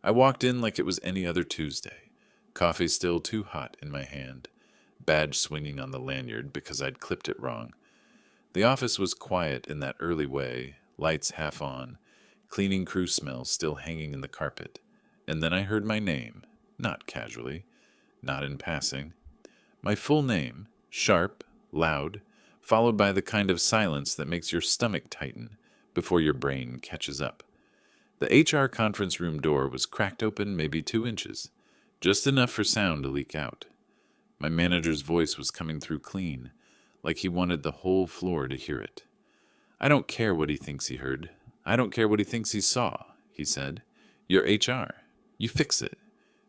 I walked in like it was any other Tuesday, coffee still too hot in my hand, badge swinging on the lanyard because I'd clipped it wrong. The office was quiet in that early way, lights half on, cleaning crew smell still hanging in the carpet. And then I heard my name, not casually, not in passing. My full name, sharp, loud, followed by the kind of silence that makes your stomach tighten before your brain catches up. The HR conference room door was cracked open maybe 2 inches, just enough for sound to leak out. My manager's voice was coming through clean, like he wanted the whole floor to hear it. I don't care what he thinks he heard. I don't care what he thinks he saw, he said. You're HR. You fix it.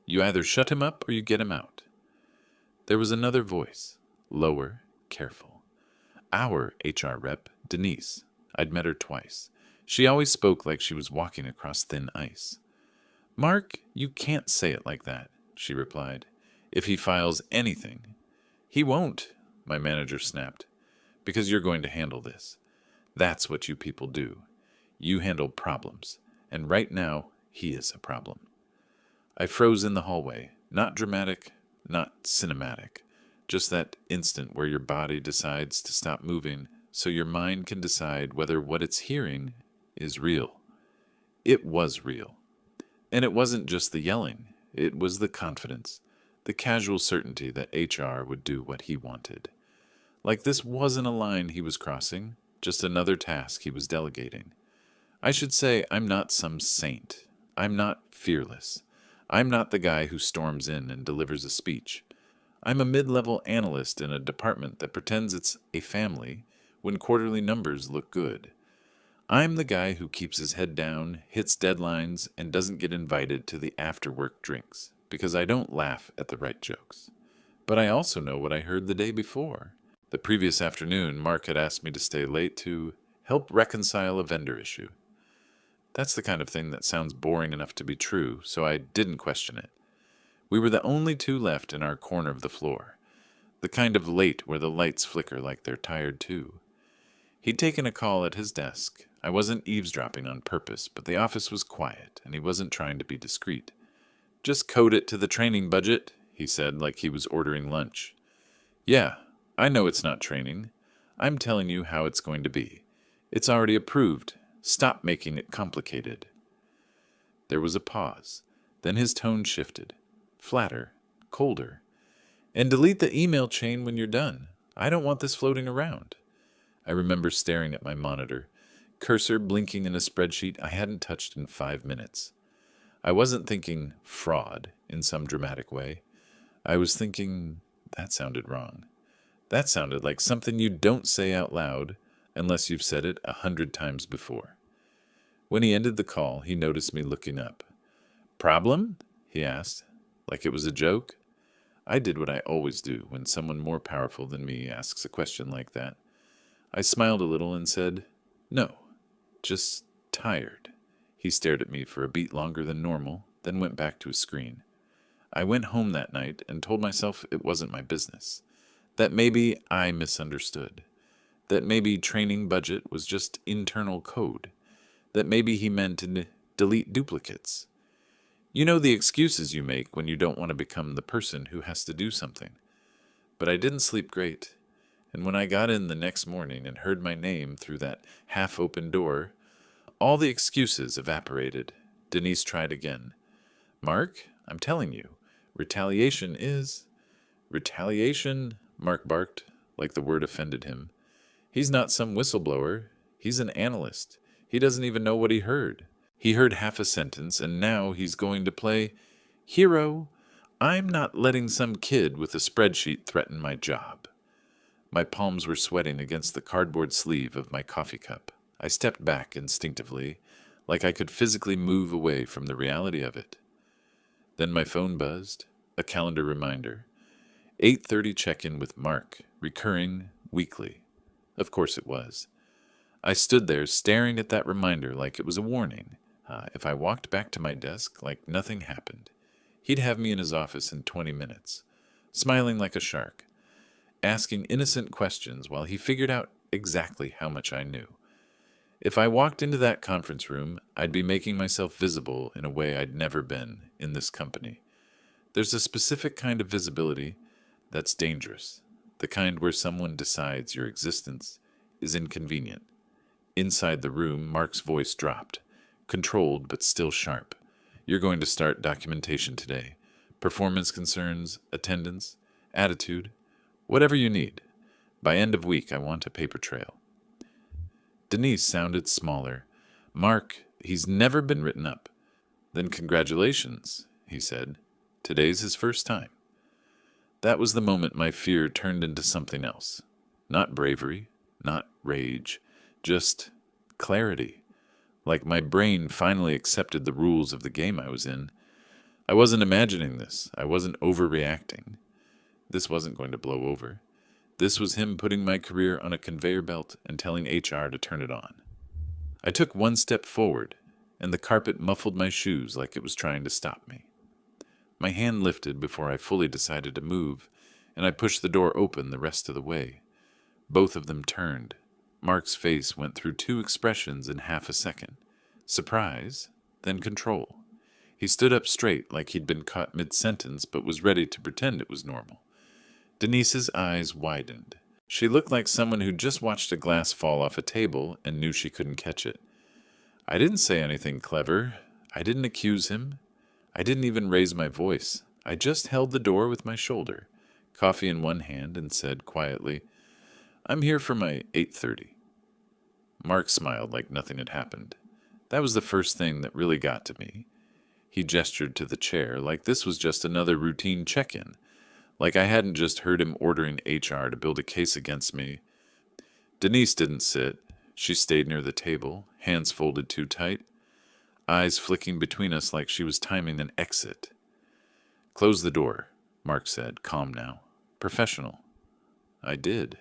You either shut him up or you get him out. There was another voice, lower, careful. Our HR rep, Denise. I'd met her twice. She always spoke like she was walking across thin ice. Mark, you can't say it like that, she replied. If he files anything. He won't, my manager snapped, because you're going to handle this. That's what you people do. You handle problems, and right now, he is a problem. I froze in the hallway, not dramatic, not cinematic, just that instant where your body decides to stop moving so your mind can decide whether what it's hearing is real. It was real. And it wasn't just the yelling, it was the confidence, the casual certainty that HR would do what he wanted. Like this wasn't a line he was crossing, just another task he was delegating. I should say I'm not some saint. I'm not fearless. I'm not the guy who storms in and delivers a speech. I'm a mid-level analyst in a department that pretends it's a family when quarterly numbers look good. I'm the guy who keeps his head down, hits deadlines, and doesn't get invited to the after-work drinks, because I don't laugh at the right jokes. But I also know what I heard the day before. The previous afternoon, Mark had asked me to stay late to help reconcile a vendor issue. That's the kind of thing that sounds boring enough to be true, so I didn't question it. We were the only two left in our corner of the floor, the kind of late where the lights flicker like they're tired too. He'd taken a call at his desk. I wasn't eavesdropping on purpose, but the office was quiet, and he wasn't trying to be discreet. Just code it to the training budget, he said like he was ordering lunch. Yeah, I know it's not training. I'm telling you how it's going to be. It's already approved. Stop making it complicated. There was a pause. Then his tone shifted. Flatter. Colder. And delete the email chain when you're done. I don't want this floating around. I remember staring at my monitor, cursor blinking in a spreadsheet I hadn't touched in 5 minutes. I wasn't thinking fraud in some dramatic way. I was thinking that sounded wrong. That sounded like something you don't say out loud unless you've said it 100 times before. When he ended the call, he noticed me looking up. Problem? He asked, like it was a joke. I did what I always do when someone more powerful than me asks a question like that. I smiled a little and said, No, just tired. He stared at me for a beat longer than normal, then went back to his screen. I went home that night and told myself it wasn't my business. That maybe I misunderstood. That maybe training budget was just internal code. That maybe he meant to delete duplicates. You know the excuses you make when you don't want to become the person who has to do something. But I didn't sleep great. And when I got in the next morning and heard my name through that half-open door, all the excuses evaporated. Denise tried again. Mark, I'm telling you, retaliation is... Retaliation, Mark barked, like the word offended him. He's not some whistleblower. He's an analyst. He doesn't even know what he heard. He heard half a sentence, and now he's going to play hero. I'm not letting some kid with a spreadsheet threaten my job. My palms were sweating against the cardboard sleeve of my coffee cup. I stepped back instinctively, like I could physically move away from the reality of it. Then my phone buzzed, a calendar reminder. 8:30 check-in with Mark, recurring, weekly. Of course it was. I stood there staring at that reminder like it was a warning. If I walked back to my desk like nothing happened, he'd have me in his office in 20 minutes, smiling like a shark, asking innocent questions while he figured out exactly how much I knew. If I walked into that conference room, I'd be making myself visible in a way I'd never been in this company. There's a specific kind of visibility that's dangerous, the kind where someone decides your existence is inconvenient. Inside the room, Mark's voice dropped, controlled but still sharp. You're going to start documentation today. Performance concerns, attendance, attitude, whatever you need. By end of week, I want a paper trail. Denise sounded smaller. Mark, he's never been written up. Then congratulations, he said. Today's his first time. That was the moment my fear turned into something else. Not bravery, not rage, just clarity. Like my brain finally accepted the rules of the game I was in. I wasn't imagining this. I wasn't overreacting. This wasn't going to blow over. This was him putting my career on a conveyor belt and telling HR to turn it on. I took one step forward, and the carpet muffled my shoes like it was trying to stop me. My hand lifted before I fully decided to move, and I pushed the door open the rest of the way. Both of them turned. Mark's face went through two expressions in half a second. Surprise, then control. He stood up straight like he'd been caught mid-sentence but was ready to pretend it was normal. Denise's eyes widened. She looked like someone who just watched a glass fall off a table and knew she couldn't catch it. I didn't say anything clever. I didn't accuse him. I didn't even raise my voice. I just held the door with my shoulder, coffee in one hand, and said quietly, I'm here for my 8:30. Mark smiled like nothing had happened. That was the first thing that really got to me. He gestured to the chair like this was just another routine check-in, like I hadn't just heard him ordering HR to build a case against me. Denise didn't sit. She stayed near the table, hands folded too tight, eyes flicking between us like she was timing an exit. Close the door, Mark said, calm now. Professional. I did.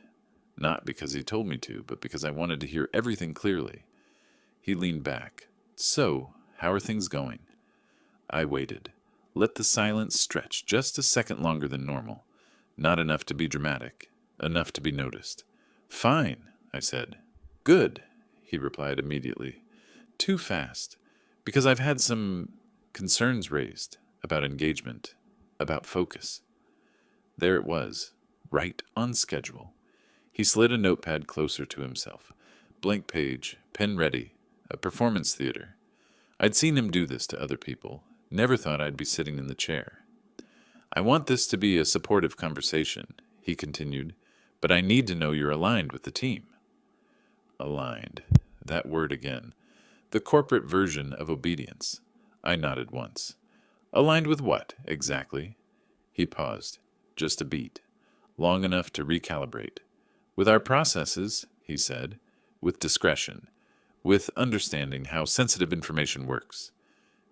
Not because he told me to, but because I wanted to hear everything clearly. He leaned back. So, how are things going? I waited. Let the silence stretch just a second longer than normal. Not enough to be dramatic. Enough to be noticed. Fine, I said. Good, he replied immediately. Too fast. Because I've had some concerns raised about engagement, about focus. There it was, right on schedule. He slid a notepad closer to himself. Blank page, pen ready, a performance theater. I'd seen him do this to other people. Never thought I'd be sitting in the chair. I want this to be a supportive conversation, he continued, but I need to know you're aligned with the team. Aligned. That word again. The corporate version of obedience. I nodded once. Aligned with what, exactly? He paused. Just a beat. Long enough to recalibrate. With our processes, he said. With discretion. With understanding how sensitive information works.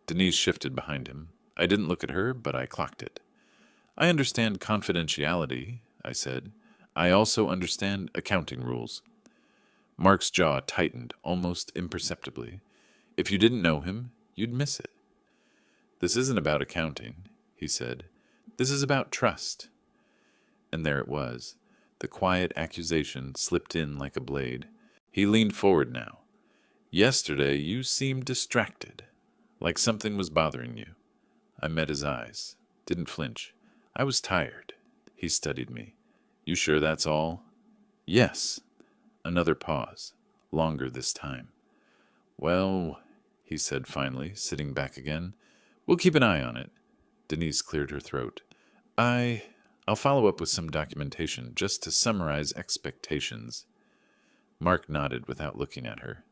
Denise shifted behind him. I didn't look at her, but I clocked it. I understand confidentiality, I said. I also understand accounting rules. Mark's jaw tightened almost imperceptibly. If you didn't know him, you'd miss it. This isn't about accounting, he said. This is about trust. And there it was. The quiet accusation slipped in like a blade. He leaned forward now. Yesterday you seemed distracted, like something was bothering you. I met his eyes, didn't flinch. I was tired. He studied me. You sure that's all? Yes. Another pause, longer this time. Well, he said finally, sitting back again. We'll keep an eye on it. Denise cleared her throat. I'll follow up with some documentation, just to summarize expectations. Mark nodded without looking at her.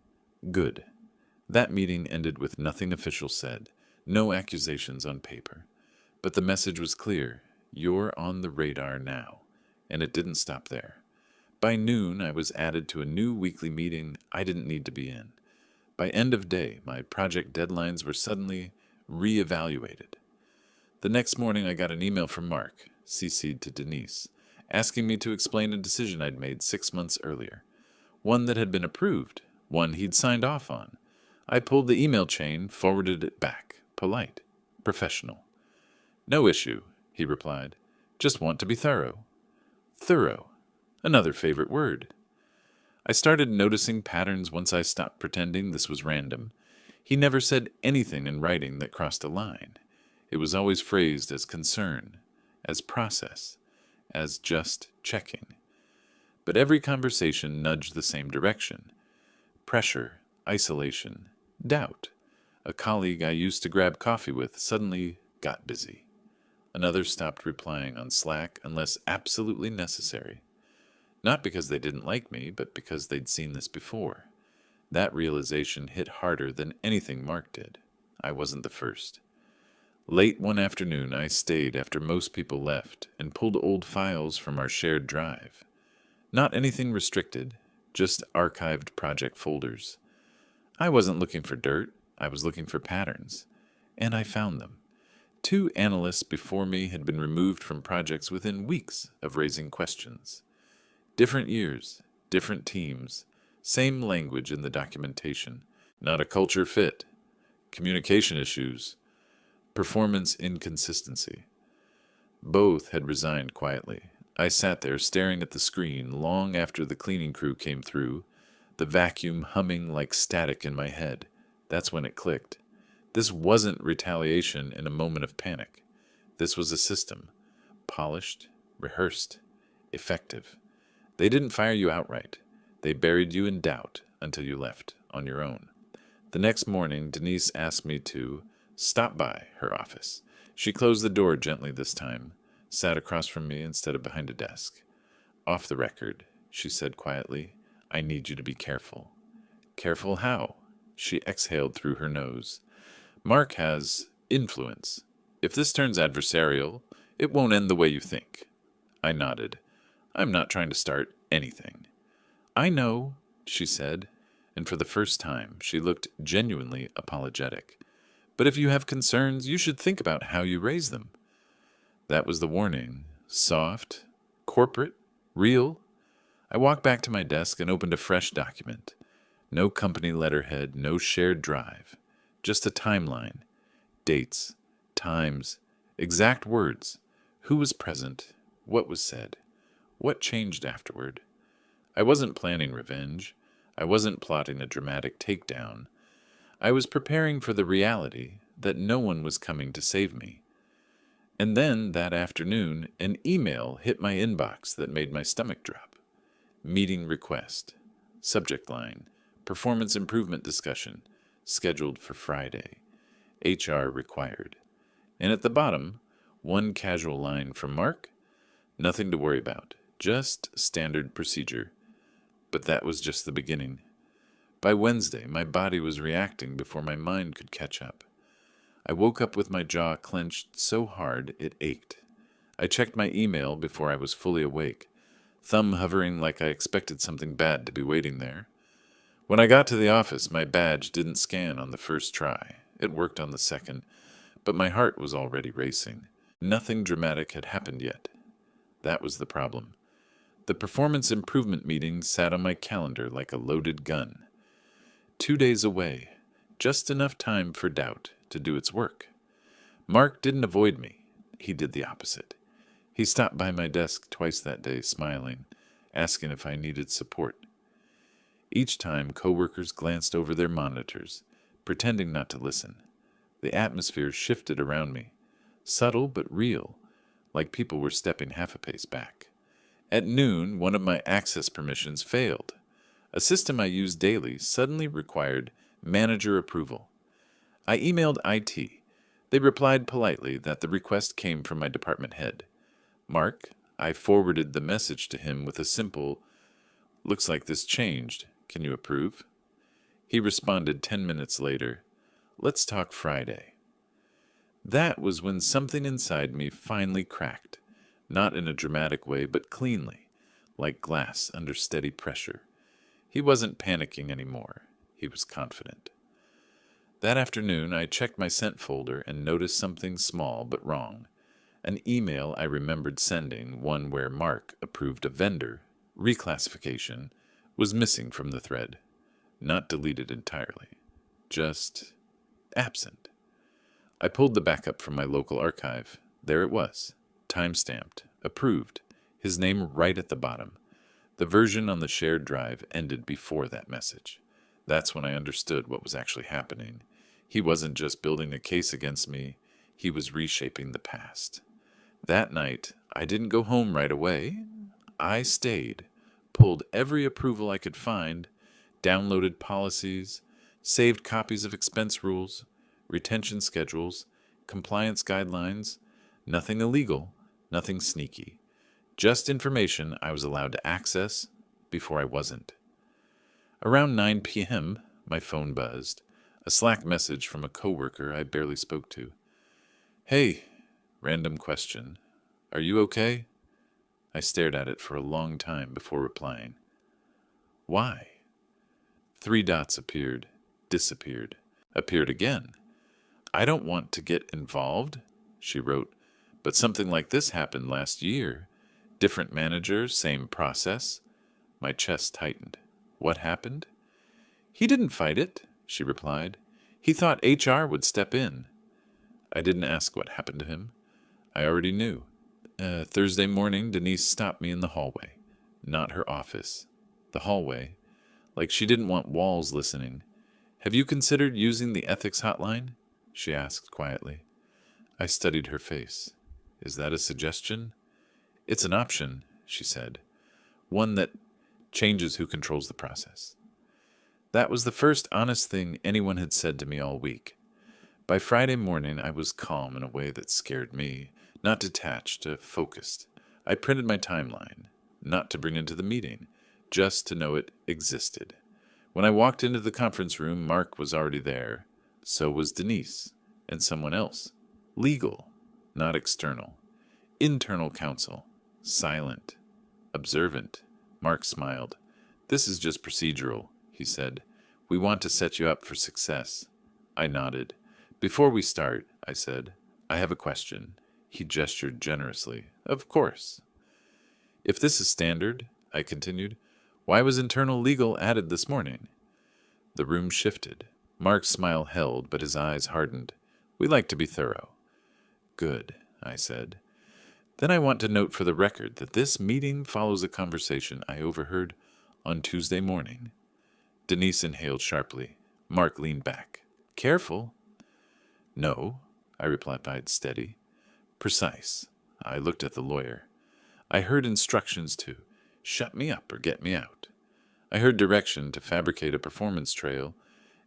Good. That meeting ended with nothing official said, no accusations on paper. But the message was clear. You're on the radar now. And it didn't stop there. By noon, I was added to a new weekly meeting I didn't need to be in. By end of day, my project deadlines were suddenly re-evaluated. The next morning, I got an email from Mark, CC'd to Denise, asking me to explain a decision I'd made 6 months earlier. One that had been approved, one he'd signed off on. I pulled the email chain, forwarded it back. Polite. Professional. No issue, he replied. Just want to be thorough. Thorough. Another favorite word. I started noticing patterns once I stopped pretending this was random. He never said anything in writing that crossed a line. It was always phrased as concern, as process, as just checking. But every conversation nudged the same direction: pressure, isolation, doubt. A colleague I used to grab coffee with suddenly got busy. Another stopped replying on Slack unless absolutely necessary. Not because they didn't like me, but because they'd seen this before. That realization hit harder than anything Mark did. I wasn't the first. Late one afternoon, I stayed after most people left and pulled old files from our shared drive. Not anything restricted, just archived project folders. I wasn't looking for dirt, I was looking for patterns. And I found them. 2 analysts before me had been removed from projects within weeks of raising questions. Different years, different teams, same language in the documentation. Not a culture fit. Communication issues. Performance inconsistency. Both had resigned quietly. I sat there staring at the screen long after the cleaning crew came through, the vacuum humming like static in my head. That's when it clicked. This wasn't retaliation in a moment of panic. This was a system. Polished, rehearsed, effective. They didn't fire you outright. They buried you in doubt until you left on your own. The next morning, Denise asked me to stop by her office. She closed the door gently this time, sat across from me instead of behind a desk. Off the record, she said quietly, I need you to be careful. Careful how? She exhaled through her nose. Mark has influence. If this turns adversarial, it won't end the way you think. I nodded. I'm not trying to start anything. I know, she said, and for the first time she looked genuinely apologetic. But if you have concerns, you should think about how you raise them. That was the warning. Soft, corporate, real. I walked back to my desk and opened a fresh document. No company letterhead, no shared drive. Just a timeline. Dates, times, exact words. Who was present? What was said? What changed afterward? I wasn't planning revenge. I wasn't plotting a dramatic takedown. I was preparing for the reality that no one was coming to save me. And then, that afternoon, an email hit my inbox that made my stomach drop. Meeting request. Subject line. Performance improvement discussion. Scheduled for Friday. HR required. And at the bottom, one casual line from Mark. Nothing to worry about. Just standard procedure. But that was just the beginning. By Wednesday, my body was reacting before my mind could catch up. I woke up with my jaw clenched so hard it ached. I checked my email before I was fully awake, thumb hovering like I expected something bad to be waiting there. When I got to the office, my badge didn't scan on the first try. It worked on the second, but my heart was already racing. Nothing dramatic had happened yet. That was the problem. The performance improvement meeting sat on my calendar like a loaded gun. 2 days away, just enough time for doubt to do its work. Mark didn't avoid me. He did the opposite. He stopped by my desk twice that day, smiling, asking if I needed support. Each time, coworkers glanced over their monitors, pretending not to listen. The atmosphere shifted around me, subtle but real, like people were stepping half a pace back. At noon, one of my access permissions failed. A system I use daily suddenly required manager approval. I emailed IT. They replied politely that the request came from my department head. Mark, I forwarded the message to him with a simple, "Looks like this changed. Can you approve?" He responded 10 minutes later, "Let's talk Friday." That was when something inside me finally cracked, not in a dramatic way, but cleanly, like glass under steady pressure. He wasn't panicking anymore. He was confident. That afternoon, I checked my sent folder and noticed something small but wrong. An email I remembered sending, one where Mark approved a vendor reclassification, was missing from the thread. Not deleted entirely. Just absent. I pulled the backup from my local archive. There it was. Time-stamped. Approved. His name right at the bottom. The version on the shared drive ended before that message. That's when I understood what was actually happening. He wasn't just building a case against me, he was reshaping the past. That night, I didn't go home right away. I stayed, pulled every approval I could find, downloaded policies, saved copies of expense rules, retention schedules, compliance guidelines, nothing illegal, nothing sneaky. Just information I was allowed to access before I wasn't. Around 9 p.m., my phone buzzed. A Slack message from a coworker I barely spoke to. "Hey," random question. "Are you okay?" I stared at it for a long time before replying. "Why?" 3 dots appeared, disappeared, appeared again. "I don't want to get involved," she wrote, "but something like this happened last year. Different manager, same process." My chest tightened. What happened? "He didn't fight it," she replied. "He thought HR would step in." I didn't ask what happened to him. I already knew. Thursday morning, Denise stopped me in the hallway. Not her office. The hallway. Like she didn't want walls listening. "Have you considered using the ethics hotline?" she asked quietly. I studied her face. "Is that a suggestion?" "It's an option," she said. "One that changes who controls the process." That was the first honest thing anyone had said to me all week. By Friday morning, I was calm in a way that scared me, not detached, focused. I printed my timeline, not to bring into the meeting, just to know it existed. When I walked into the conference room, Mark was already there. So was Denise, and someone else. Legal, not external. Internal counsel. Silent. Observant. Mark smiled. "This is just procedural," he said. "We want to set you up for success." I nodded. "Before we start," I said, "I have a question." He gestured generously. "Of course." "If this is standard," I continued, "why was internal legal added this morning?" The room shifted. Mark's smile held, but his eyes hardened. "We like to be thorough." "Good," I said. "Then I want to note for the record that this meeting follows a conversation I overheard on Tuesday morning." Denise inhaled sharply. Mark leaned back. "Careful." "No," I replied, steady. "Precise." I looked at the lawyer. I heard instructions to shut me up or get me out. I heard direction to fabricate a performance trail,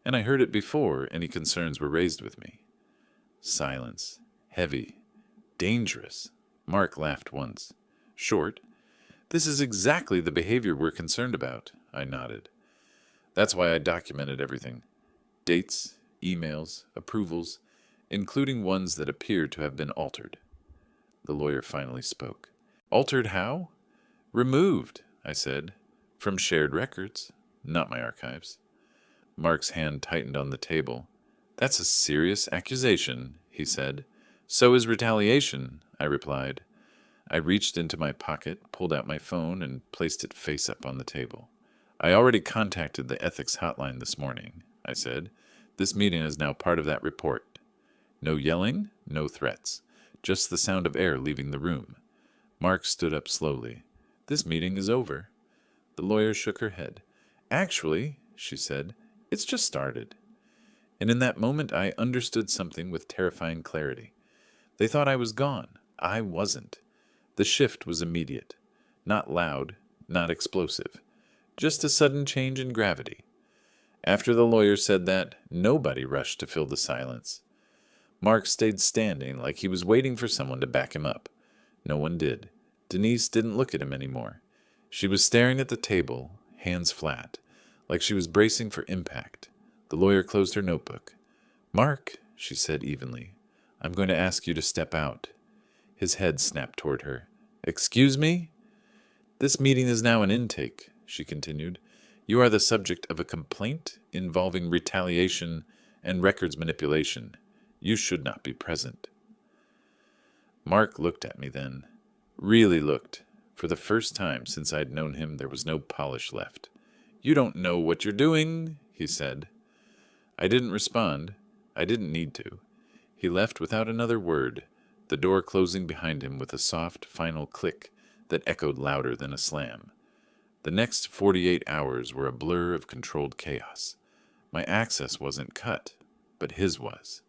and I heard it before any concerns were raised with me. Silence. Heavy. Dangerous. Mark laughed once. Short. "This is exactly the behavior we're concerned about," I nodded. "That's why I documented everything. Dates, emails, approvals, including ones that appeared to have been altered." The lawyer finally spoke. "Altered how?" "Removed," I said. "From shared records, not my archives." Mark's hand tightened on the table. "That's a serious accusation," he said. "So is retaliation," I replied. I reached into my pocket, pulled out my phone, and placed it face up on the table. "I already contacted the ethics hotline this morning," I said. "This meeting is now part of that report. No yelling, no threats. Just the sound of air leaving the room." Mark stood up slowly. "This meeting is over." The lawyer shook her head. "Actually," she said, "it's just started." And in that moment I understood something with terrifying clarity. They thought I was gone. I wasn't. The shift was immediate. Not loud, not explosive. Just a sudden change in gravity. After the lawyer said that, nobody rushed to fill the silence. Mark stayed standing like he was waiting for someone to back him up. No one did. Denise didn't look at him anymore. She was staring at the table, hands flat, like she was bracing for impact. The lawyer closed her notebook. "Mark," she said evenly, "I'm going to ask you to step out." His head snapped toward her. "Excuse me?" "This meeting is now an intake," she continued. "You are the subject of a complaint involving retaliation and records manipulation. You should not be present." Mark looked at me then. Really looked. For the first time since I'd known him, there was no polish left. "You don't know what you're doing," he said. I didn't respond. I didn't need to. He left without another word, the door closing behind him with a soft, final click that echoed louder than a slam. The next 48 hours were a blur of controlled chaos. My access wasn't cut, but his was.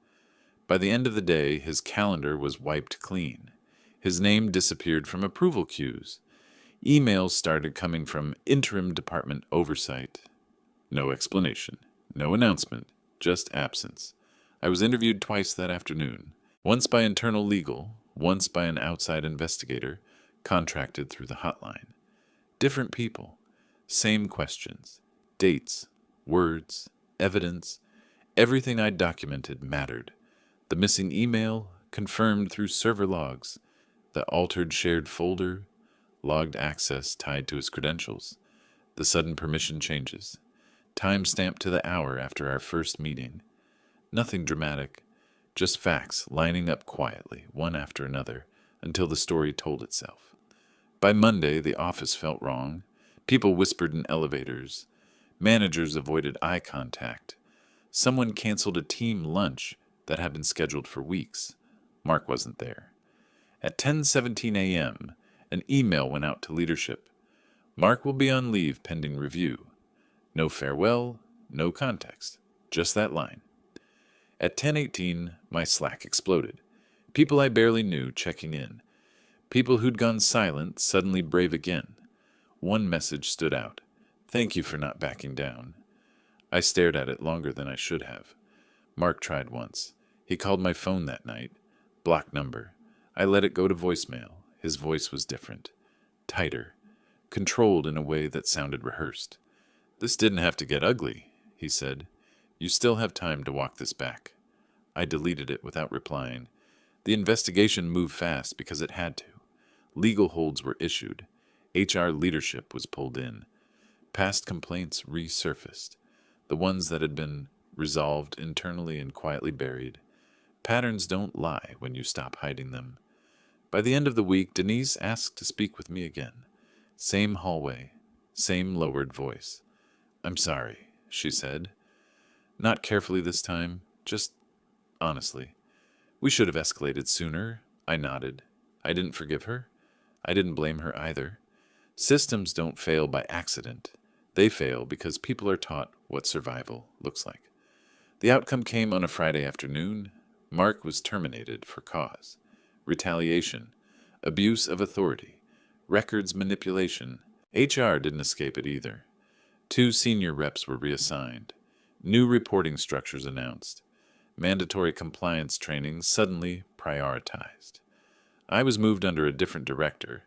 By the end of the day, his calendar was wiped clean. His name disappeared from approval queues. Emails started coming from interim department oversight. No explanation, no announcement, just absence. I was interviewed twice that afternoon, once by internal legal, once by an outside investigator, contracted through the hotline. Different people, same questions, dates, words, evidence. Everything I'd documented mattered. The missing email, confirmed through server logs. The altered shared folder, logged access tied to his credentials. The sudden permission changes. Time stamped to the hour after our first meeting. Nothing dramatic, just facts lining up quietly, one after another, until the story told itself. By Monday, the office felt wrong. People whispered in elevators. Managers avoided eye contact. Someone canceled a team lunch that had been scheduled for weeks. Mark wasn't there. At 10:17 a.m., an email went out to leadership. Mark will be on leave pending review. No farewell, no context, just that line. At 10:18, my Slack exploded. People I barely knew checking in. People who'd gone silent suddenly brave again. One message stood out. Thank you for not backing down. I stared at it longer than I should have. Mark tried once. He called my phone that night. Blocked number. I let it go to voicemail. His voice was different. Tighter. Controlled in a way that sounded rehearsed. This didn't have to get ugly, he said. You still have time to walk this back. I deleted it without replying. The investigation moved fast because it had to. Legal holds were issued. HR leadership was pulled in. Past complaints resurfaced. The ones that had been resolved internally and quietly buried. Patterns don't lie when you stop hiding them. By the end of the week, Denise asked to speak with me again. Same hallway, same lowered voice. I'm sorry, she said. Not carefully this time, just honestly. We should have escalated sooner. I nodded. I didn't forgive her. I didn't blame her either. Systems don't fail by accident. They fail because people are taught what survival looks like. The outcome came on a Friday afternoon. Mark was terminated for cause. Retaliation. Abuse of authority. Records manipulation. HR didn't escape it either. 2 senior reps were reassigned. New reporting structures announced. Mandatory compliance training suddenly prioritized. I was moved under a different director,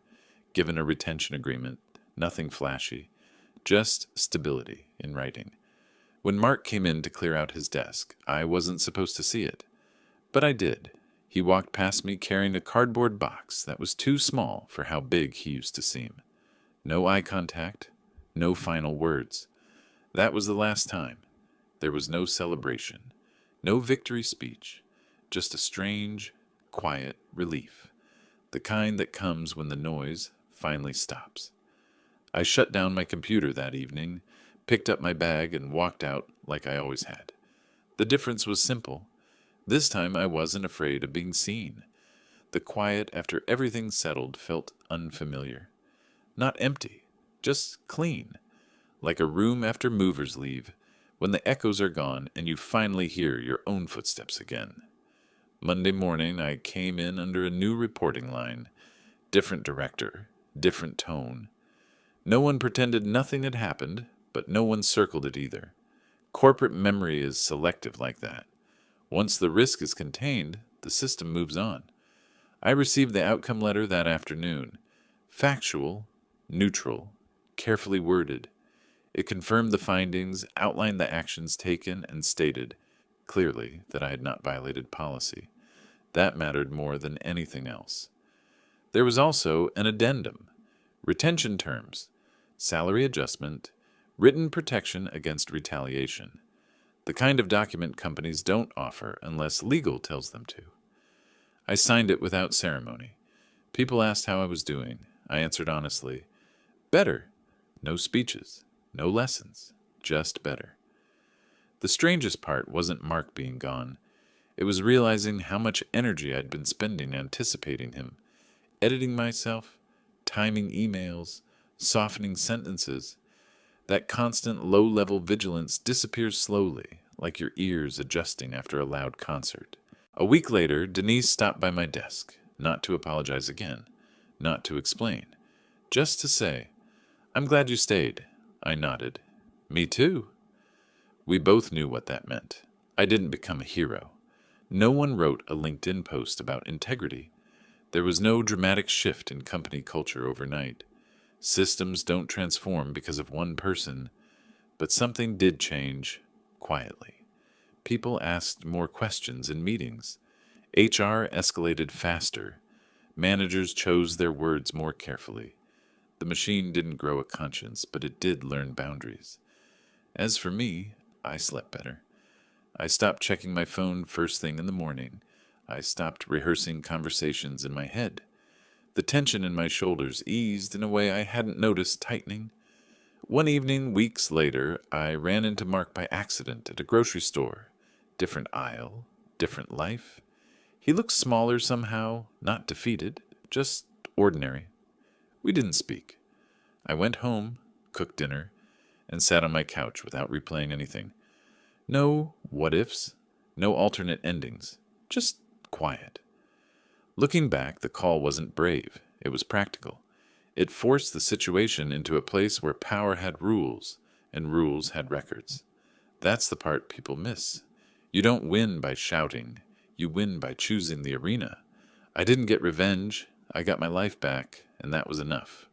given a retention agreement, nothing flashy, just stability in writing. When Mark came in to clear out his desk, I wasn't supposed to see it. But I did. He walked past me carrying a cardboard box that was too small for how big he used to seem. No eye contact, no final words. That was the last time. There was no celebration, no victory speech, just a strange, quiet relief, the kind that comes when the noise finally stops. I shut down my computer that evening, picked up my bag, and walked out like I always had. The difference was simple. This time I wasn't afraid of being seen. The quiet after everything settled felt unfamiliar. Not empty, just clean, like a room after movers leave, when the echoes are gone and you finally hear your own footsteps again. Monday morning I came in under a new reporting line. Different director, different tone. No one pretended nothing had happened, but no one circled it either. Corporate memory is selective like that. Once the risk is contained, the system moves on. I received the outcome letter that afternoon. Factual, neutral, carefully worded. It confirmed the findings, outlined the actions taken, and stated, clearly, that I had not violated policy. That mattered more than anything else. There was also an addendum. Retention terms, salary adjustment, written protection against retaliation. The kind of document companies don't offer unless legal tells them to. I signed it without ceremony. People asked how I was doing. I answered honestly, better. No speeches, no lessons, just better. The strangest part wasn't Mark being gone. It was realizing how much energy I'd been spending anticipating him, editing myself, timing emails, softening sentences. That constant low-level vigilance disappears slowly, like your ears adjusting after a loud concert. A week later, Denise stopped by my desk, not to apologize again, not to explain, just to say, "I'm glad you stayed." I nodded. "Me too." We both knew what that meant. I didn't become a hero. No one wrote a LinkedIn post about integrity. There was no dramatic shift in company culture overnight. Systems don't transform because of one person, but something did change quietly. People asked more questions in meetings. HR escalated faster. Managers chose their words more carefully. The machine didn't grow a conscience, but it did learn boundaries. As for me, I slept better. I stopped checking my phone first thing in the morning. I stopped rehearsing conversations in my head. The tension in my shoulders eased in a way I hadn't noticed tightening. One evening, weeks later, I ran into Mark by accident at a grocery store. Different aisle, different life. He looked smaller somehow, not defeated, just ordinary. We didn't speak. I went home, cooked dinner, and sat on my couch without replaying anything. No what-ifs, no alternate endings, just quiet. Looking back, the call wasn't brave. It was practical. It forced the situation into a place where power had rules, and rules had records. That's the part people miss. You don't win by shouting. You win by choosing the arena. I didn't get revenge. I got my life back, and that was enough.